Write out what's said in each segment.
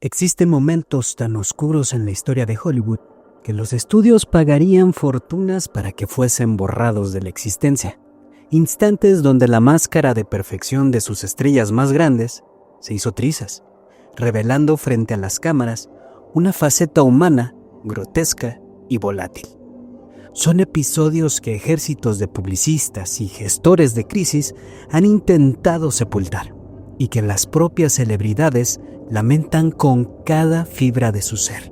Existen momentos tan oscuros en la historia de Hollywood que los estudios pagarían fortunas para que fuesen borrados de la existencia. Instantes donde la máscara de perfección de sus estrellas más grandes se hizo trizas, revelando frente a las cámaras una faceta humana, grotesca y volátil. Son episodios que ejércitos de publicistas y gestores de crisis han intentado sepultar y que las propias celebridades lamentan con cada fibra de su ser.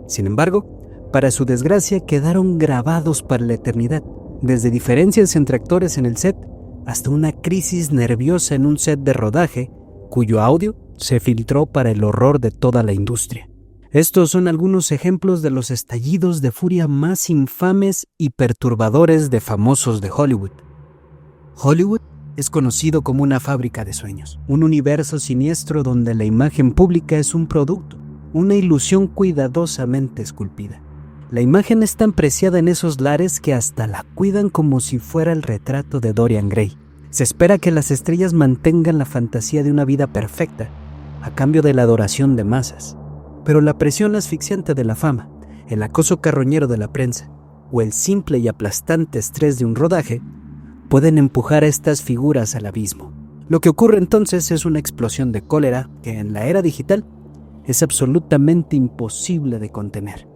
Sin embargo, para su desgracia quedaron grabados para la eternidad, desde diferencias entre actores en el set hasta una crisis nerviosa en un set de rodaje cuyo audio se filtró para el horror de toda la industria. Estos son algunos ejemplos de los estallidos de furia más infames y perturbadores de famosos de Hollywood. Hollywood es conocido como una fábrica de sueños, un universo siniestro donde la imagen pública es un producto, una ilusión cuidadosamente esculpida. La imagen es tan preciada en esos lares que hasta la cuidan como si fuera el retrato de Dorian Gray. Se espera que las estrellas mantengan la fantasía de una vida perfecta, a cambio de la adoración de masas. Pero la presión asfixiante de la fama, el acoso carroñero de la prensa o el simple y aplastante estrés de un rodaje pueden empujar a estas figuras al abismo. Lo que ocurre entonces es una explosión de cólera que en la era digital es absolutamente imposible de contener.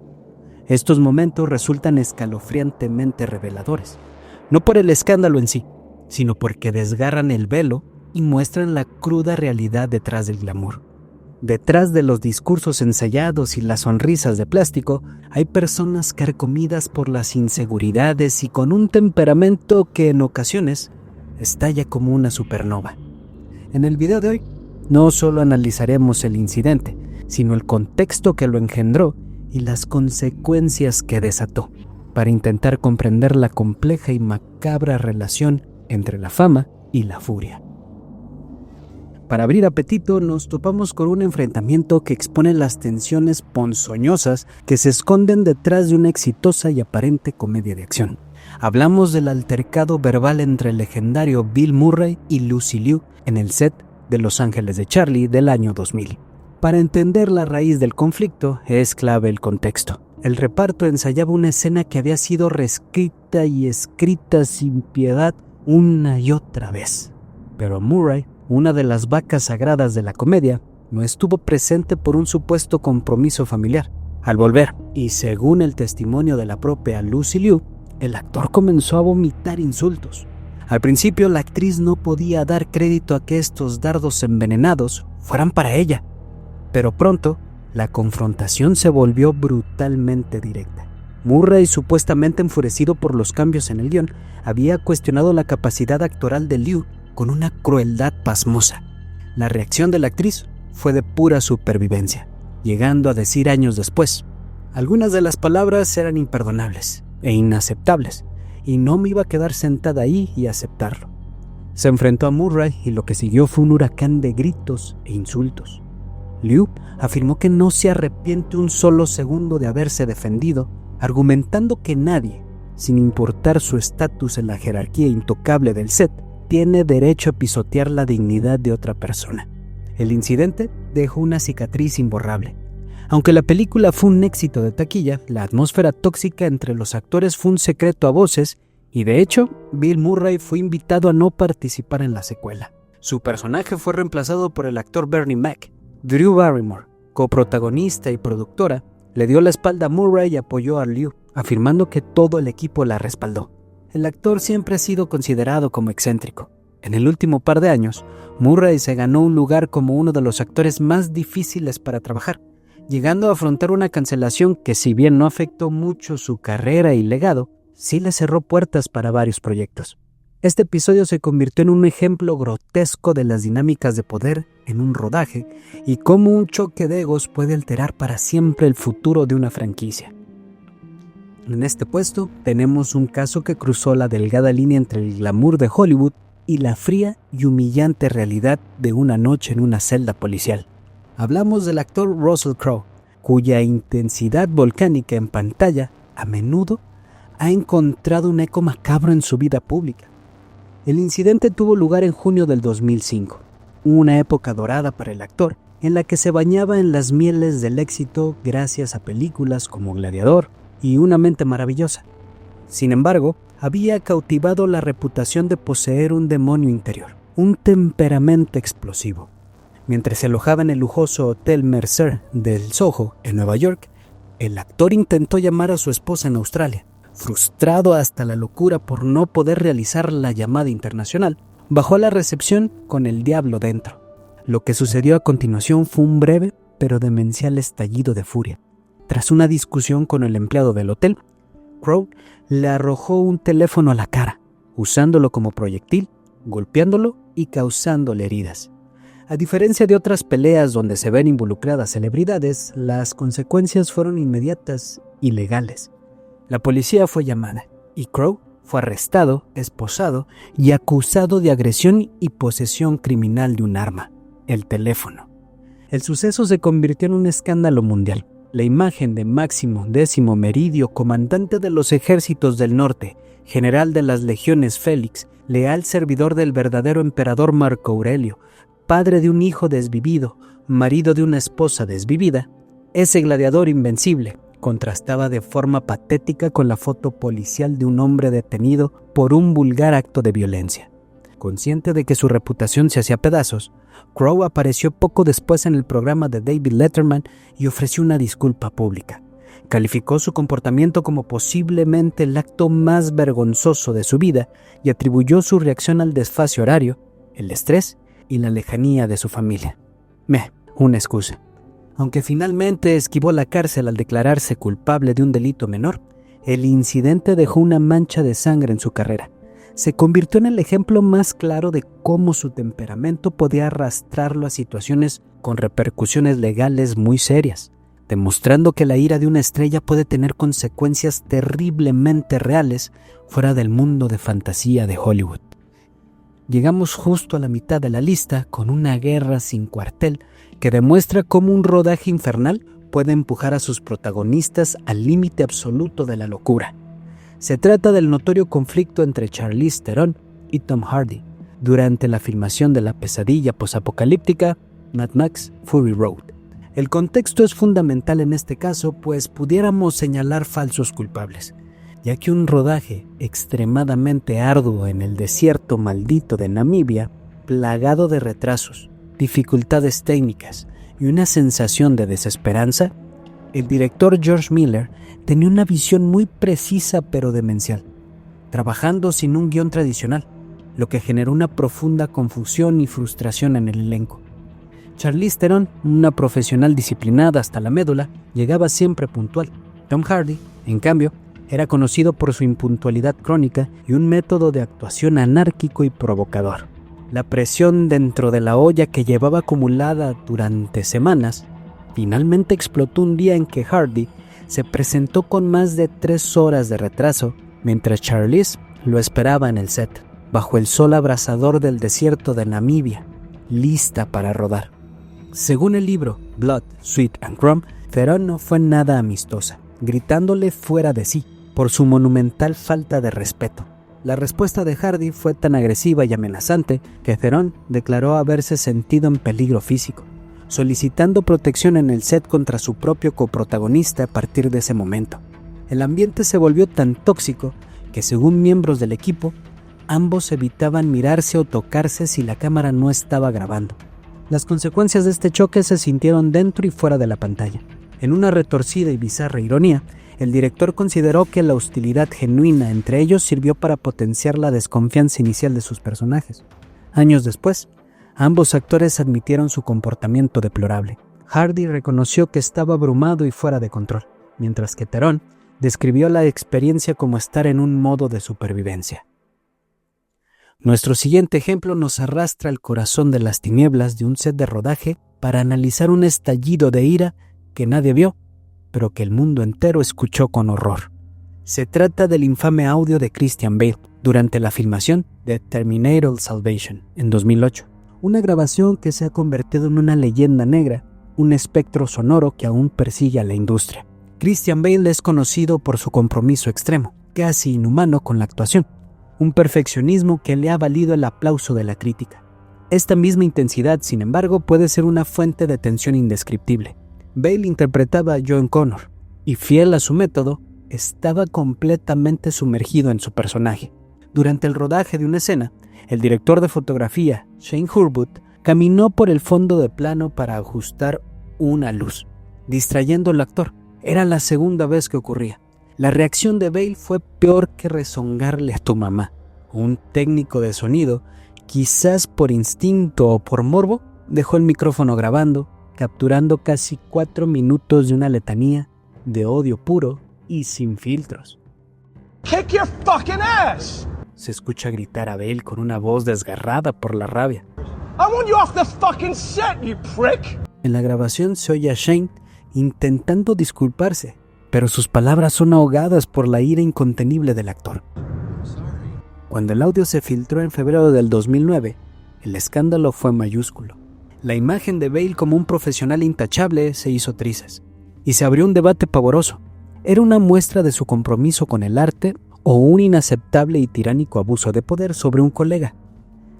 Estos momentos resultan escalofriantemente reveladores, no por el escándalo en sí, sino porque desgarran el velo y muestran la cruda realidad detrás del glamour. Detrás de los discursos ensayados y las sonrisas de plástico, hay personas carcomidas por las inseguridades y con un temperamento que en ocasiones estalla como una supernova. En el video de hoy, no solo analizaremos el incidente, sino el contexto que lo engendró y las consecuencias que desató, para intentar comprender la compleja y macabra relación entre la fama y la furia. Para abrir apetito, nos topamos con un enfrentamiento que expone las tensiones ponzoñosas que se esconden detrás de una exitosa y aparente comedia de acción. Hablamos del altercado verbal entre el legendario Bill Murray y Lucy Liu en el set de Los Ángeles de Charlie del año 2000. Para entender la raíz del conflicto, es clave el contexto. El reparto ensayaba una escena que había sido reescrita y escrita sin piedad una y otra vez. Pero Murray, una de las vacas sagradas de la comedia, no estuvo presente por un supuesto compromiso familiar. Al volver, y según el testimonio de la propia Lucy Liu, el actor comenzó a vomitar insultos. Al principio, la actriz no podía dar crédito a que estos dardos envenenados fueran para ella, pero pronto la confrontación se volvió brutalmente directa. Murray, supuestamente enfurecido por los cambios en el guión, había cuestionado la capacidad actoral de Liu con una crueldad pasmosa. La reacción de la actriz fue de pura supervivencia, llegando a decir años después: algunas de las palabras eran imperdonables e inaceptables, y no me iba a quedar sentada ahí y aceptarlo. Se enfrentó a Murray y lo que siguió fue un huracán de gritos e insultos. Liu afirmó que no se arrepiente un solo segundo de haberse defendido, argumentando que nadie, sin importar su estatus en la jerarquía intocable del set, tiene derecho a pisotear la dignidad de otra persona. El incidente dejó una cicatriz imborrable. Aunque la película fue un éxito de taquilla, la atmósfera tóxica entre los actores fue un secreto a voces y, de hecho, Bill Murray fue invitado a no participar en la secuela. Su personaje fue reemplazado por el actor Bernie Mac. Drew Barrymore, coprotagonista y productora, le dio la espalda a Murray y apoyó a Liu, afirmando que todo el equipo la respaldó. El actor siempre ha sido considerado como excéntrico. En el último par de años, Murray se ganó un lugar como uno de los actores más difíciles para trabajar, llegando a afrontar una cancelación que, si bien no afectó mucho su carrera y legado, sí le cerró puertas para varios proyectos. Este episodio se convirtió en un ejemplo grotesco de las dinámicas de poder en un rodaje y cómo un choque de egos puede alterar para siempre el futuro de una franquicia. En este puesto tenemos un caso que cruzó la delgada línea entre el glamour de Hollywood y la fría y humillante realidad de una noche en una celda policial. Hablamos del actor Russell Crowe, cuya intensidad volcánica en pantalla a menudo ha encontrado un eco macabro en su vida pública. El incidente tuvo lugar en junio del 2005, una época dorada para el actor en la que se bañaba en las mieles del éxito gracias a películas como Gladiador y Una mente maravillosa. Sin embargo, había cautivado la reputación de poseer un demonio interior, un temperamento explosivo. Mientras se alojaba en el lujoso Hotel Mercer del Soho, en Nueva York, el actor intentó llamar a su esposa en Australia. Frustrado hasta la locura por no poder realizar la llamada internacional, bajó a la recepción con el diablo dentro. Lo que sucedió a continuación fue un breve pero demencial estallido de furia. Tras una discusión con el empleado del hotel, Crowe le arrojó un teléfono a la cara, usándolo como proyectil, golpeándolo y causándole heridas. A diferencia de otras peleas donde se ven involucradas celebridades, las consecuencias fueron inmediatas y legales. La policía fue llamada y Crowe fue arrestado, esposado y acusado de agresión y posesión criminal de un arma, el teléfono. El suceso se convirtió en un escándalo mundial. La imagen de Máximo X Meridio, comandante de los ejércitos del norte, general de las legiones Félix, leal servidor del verdadero emperador Marco Aurelio, padre de un hijo desvivido, marido de una esposa desvivida, ese gladiador invencible contrastaba de forma patética con la foto policial de un hombre detenido por un vulgar acto de violencia. Consciente de que su reputación se hacía pedazos, Crowe apareció poco después en el programa de David Letterman y ofreció una disculpa pública. Calificó su comportamiento como posiblemente el acto más vergonzoso de su vida y atribuyó su reacción al desfase horario, el estrés y la lejanía de su familia. Una excusa. Aunque finalmente esquivó la cárcel al declararse culpable de un delito menor, el incidente dejó una mancha de sangre en su carrera. Se convirtió en el ejemplo más claro de cómo su temperamento podía arrastrarlo a situaciones con repercusiones legales muy serias, demostrando que la ira de una estrella puede tener consecuencias terriblemente reales fuera del mundo de fantasía de Hollywood. Llegamos justo a la mitad de la lista con Una guerra sin cuartel, que demuestra cómo un rodaje infernal puede empujar a sus protagonistas al límite absoluto de la locura. Se trata del notorio conflicto entre Charlize Theron y Tom Hardy durante la filmación de la pesadilla posapocalíptica Mad Max Fury Road. El contexto es fundamental en este caso, pues pudiéramos señalar falsos culpables, ya que un rodaje extremadamente arduo en el desierto maldito de Namibia, plagado de retrasos, dificultades técnicas y una sensación de desesperanza, el director George Miller tenía una visión muy precisa pero demencial, trabajando sin un guión tradicional, lo que generó una profunda confusión y frustración en el elenco. Charlize Theron, una profesional disciplinada hasta la médula, llegaba siempre puntual. Tom Hardy, en cambio, era conocido por su impuntualidad crónica y un método de actuación anárquico y provocador. La presión dentro de la olla que llevaba acumulada durante semanas finalmente explotó un día en que Hardy se presentó con más de 3 horas de retraso, mientras Charlize lo esperaba en el set, bajo el sol abrasador del desierto de Namibia, lista para rodar. Según el libro Blood, Sweat and Crumb, Theron no fue nada amistosa, gritándole fuera de sí por su monumental falta de respeto. La respuesta de Hardy fue tan agresiva y amenazante que Theron declaró haberse sentido en peligro físico, solicitando protección en el set contra su propio coprotagonista a partir de ese momento. El ambiente se volvió tan tóxico que, según miembros del equipo, ambos evitaban mirarse o tocarse si la cámara no estaba grabando. Las consecuencias de este choque se sintieron dentro y fuera de la pantalla. En una retorcida y bizarra ironía, el director consideró que la hostilidad genuina entre ellos sirvió para potenciar la desconfianza inicial de sus personajes. Años después, ambos actores admitieron su comportamiento deplorable. Hardy reconoció que estaba abrumado y fuera de control, mientras que Theron describió la experiencia como estar en un modo de supervivencia. Nuestro siguiente ejemplo nos arrastra al corazón de las tinieblas de un set de rodaje para analizar un estallido de ira que nadie vio, pero que el mundo entero escuchó con horror. Se trata del infame audio de Christian Bale durante la filmación de Terminator Salvation en 2008, una grabación que se ha convertido en una leyenda negra, un espectro sonoro que aún persigue a la industria. Christian Bale es conocido por su compromiso extremo, casi inhumano con la actuación, un perfeccionismo que le ha valido el aplauso de la crítica. Esta misma intensidad, sin embargo, puede ser una fuente de tensión indescriptible. Bale interpretaba a John Connor, y fiel a su método, estaba completamente sumergido en su personaje. Durante el rodaje de una escena, el director de fotografía, Shane Hurwood, caminó por el fondo de plano para ajustar una luz, distrayendo al actor. Era la segunda vez que ocurría. La reacción de Bale fue peor que rezongarle a tu mamá. Un técnico de sonido, quizás por instinto o por morbo, dejó el micrófono grabando, capturando casi 4 minutos de una letanía de odio puro y sin filtros. Kick your fucking ass! Se escucha gritar a Bale con una voz desgarrada por la rabia. I want you off the fucking set, you prick! En la grabación se oye a Shane intentando disculparse, pero sus palabras son ahogadas por la ira incontenible del actor. Cuando el audio se filtró en febrero del 2009, el escándalo fue mayúsculo. La imagen de Bale como un profesional intachable se hizo trizas, y se abrió un debate pavoroso. ¿Era una muestra de su compromiso con el arte o un inaceptable y tiránico abuso de poder sobre un colega?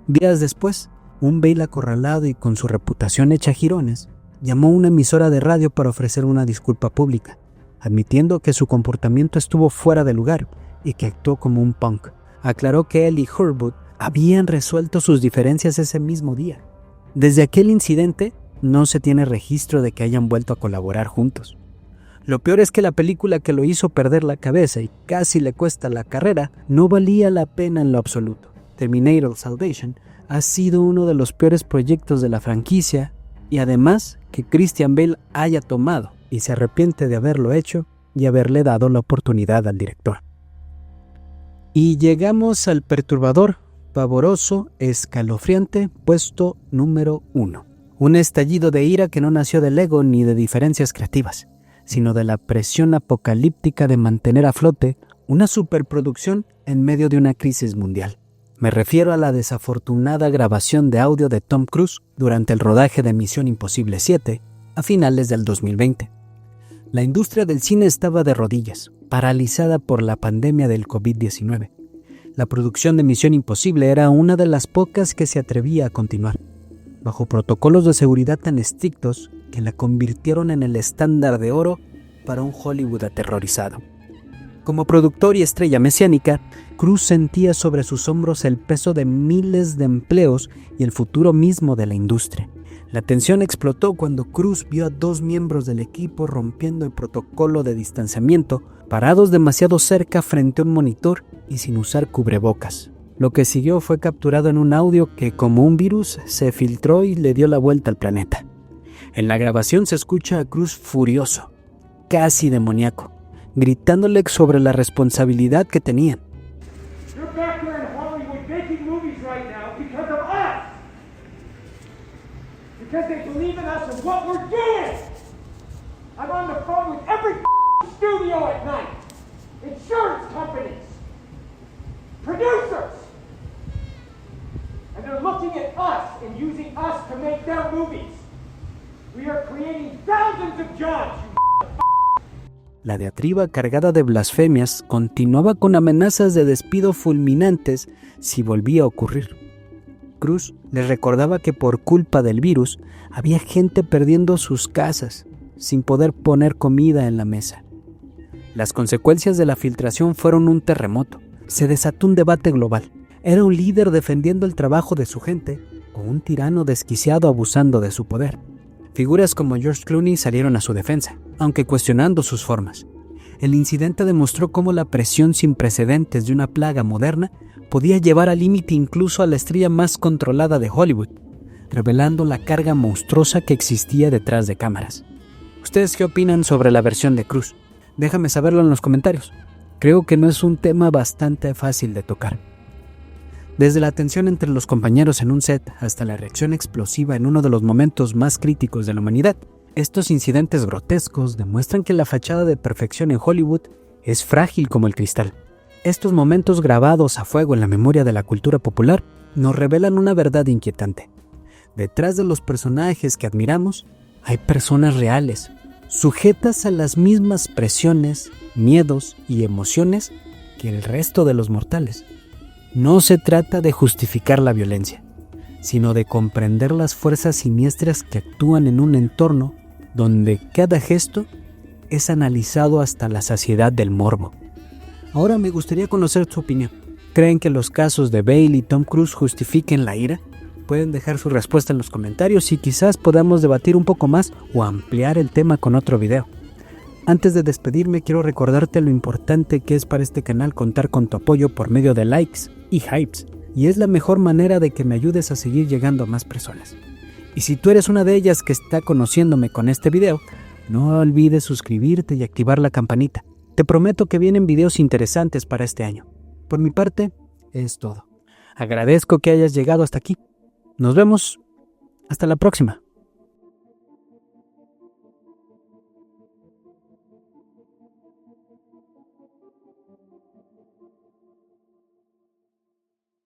Días después, un Bale acorralado y con su reputación hecha jirones, llamó a una emisora de radio para ofrecer una disculpa pública, admitiendo que su comportamiento estuvo fuera de lugar y que actuó como un punk. Aclaró que él y Hurwood habían resuelto sus diferencias ese mismo día. Desde aquel incidente, no se tiene registro de que hayan vuelto a colaborar juntos. Lo peor es que la película que lo hizo perder la cabeza y casi le cuesta la carrera no valía la pena en lo absoluto. Terminator Salvation ha sido uno de los peores proyectos de la franquicia y además que Christian Bale haya tomado y se arrepiente de haberlo hecho y haberle dado la oportunidad al director. Y llegamos al perturbador, pavoroso, escalofriante puesto número 1. Un estallido de ira que no nació del ego ni de diferencias creativas, sino de la presión apocalíptica de mantener a flote una superproducción en medio de una crisis mundial. Me refiero a la desafortunada grabación de audio de Tom Cruise durante el rodaje de Misión Imposible 7 a finales del 2020. La industria del cine estaba de rodillas, paralizada por la pandemia del COVID-19. La producción de Misión Imposible era una de las pocas que se atrevía a continuar, bajo protocolos de seguridad tan estrictos que la convirtieron en el estándar de oro para un Hollywood aterrorizado. Como productor y estrella mesiánica, Cruise sentía sobre sus hombros el peso de miles de empleos y el futuro mismo de la industria. La tensión explotó cuando Cruise vio a 2 miembros del equipo rompiendo el protocolo de distanciamiento, parados demasiado cerca frente a un monitor y sin usar cubrebocas. Lo que siguió fue capturado en un audio que, como un virus, se filtró y le dio la vuelta al planeta. En la grabación se escucha a Cruise furioso, casi demoníaco, gritándole sobre la responsabilidad que tenían. You're back here in Hollywood making movies right now because of us. Because they believe in us and what we're doing. I'm on the phone with every studio at night. Insurance companies. Producers. And they're looking at us and using us to make their movies. We are creating thousands of jobs, you. La diatriba cargada de blasfemias continuaba con amenazas de despido fulminantes si volvía a ocurrir. Cruise les recordaba que por culpa del virus había gente perdiendo sus casas, sin poder poner comida en la mesa. Las consecuencias de la filtración fueron un terremoto. Se desató un debate global. ¿Era un líder defendiendo el trabajo de su gente o un tirano desquiciado abusando de su poder? Figuras como George Clooney salieron a su defensa, aunque cuestionando sus formas. El incidente demostró cómo la presión sin precedentes de una plaga moderna podía llevar al límite incluso a la estrella más controlada de Hollywood, revelando la carga monstruosa que existía detrás de cámaras. ¿Ustedes qué opinan sobre la versión de Cruise? Déjame saberlo en los comentarios. Creo que no es un tema bastante fácil de tocar. Desde la tensión entre los compañeros en un set hasta la reacción explosiva en uno de los momentos más críticos de la humanidad, estos incidentes grotescos demuestran que la fachada de perfección en Hollywood es frágil como el cristal. Estos momentos grabados a fuego en la memoria de la cultura popular nos revelan una verdad inquietante. Detrás de los personajes que admiramos, hay personas reales, sujetas a las mismas presiones, miedos y emociones que el resto de los mortales. No se trata de justificar la violencia, sino de comprender las fuerzas siniestras que actúan en un entorno donde cada gesto es analizado hasta la saciedad del morbo. Ahora me gustaría conocer su opinión. ¿Creen que los casos de Bale y Tom Cruise justifiquen la ira? Pueden dejar su respuesta en los comentarios y quizás podamos debatir un poco más o ampliar el tema con otro video. Antes de despedirme, quiero recordarte lo importante que es para este canal contar con tu apoyo por medio de likes y hypes, y es la mejor manera de que me ayudes a seguir llegando a más personas. Y si tú eres una de ellas que está conociéndome con este video, no olvides suscribirte y activar la campanita. Te prometo que vienen videos interesantes para este año. Por mi parte, es todo. Agradezco que hayas llegado hasta aquí. Nos vemos. Hasta la próxima.